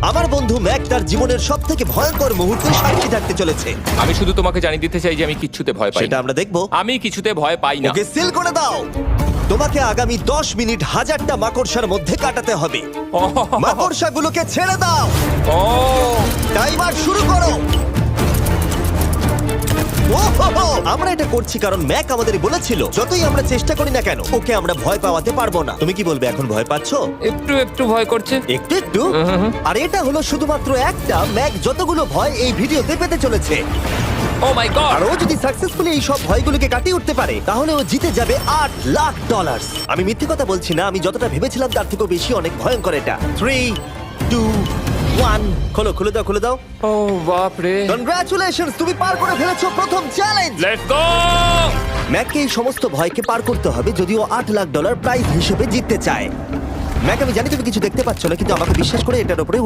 আমার বন্ধু ম্যাক তার জীবনের সবথেকে ভয়ঙ্কর মুহূর্তে সাক্ষী থাকতে চলেছে। আমি শুধু তোমাকে জানিয়ে দিতে চাই যে আমি কিচ্ছুতে ভয় পাই সেটা না। আমরা দেখবো। আমি কিছুতে ভয় পাই না। ওকে সিল করে দাও। তোমাকে আগামী 10 মিনিট 1000টা মাকড়সার মধ্যে কাটাতে হবে। মাকড়সাগুলোকে ছেড়ে দাও। ও টাইমার শুরু করো। ওহো! আমরা এটা করছি কারণ ম্যাক আমাদের বলেছিল যতই আমরা চেষ্টা করি না কেন ওকে আমরা ভয় পাওয়াতে পারবো না। তুমি কি বলবে, এখন ভয় পাচ্ছো? একটু একটু ভয় করছে। একটু একটু। আর এটা হলো শুধুমাত্র একটা। ম্যাক যতগুলো ভয় এই ভিডিওতে পেতে চলেছে, ও মাই গড। আর ও যদি সাকসেসফুলি এই সব ভয়গুলোকে কাটিয়ে উঠতে পারে তাহলে ও জিতে যাবে $8,00,000। আমি মিথ্যে কথা বলছি না, আমি যতটা ভেবেছিলাম তার থেকেও বেশি অনেক ভয়ঙ্কর এটা। 3, 2, 1 খোলো খুলে দাও খুলে দাও। ও বাপ রে। কনগ্রাচুলেশনস, তুমি পার করে ফেলেছো প্রথম চ্যালেঞ্জ। Let's go. ম্যাককে এই সমস্ত ভয়কে পার করতে হবে যদিও $8,00,000 প্রাইজ হিসেবে জিততে চায়। ম্যাক, আমি জানি তুমি কিছু দেখতে পাচ্ছ না, কিন্তু আমাকে বিশ্বাস করে এটার উপরে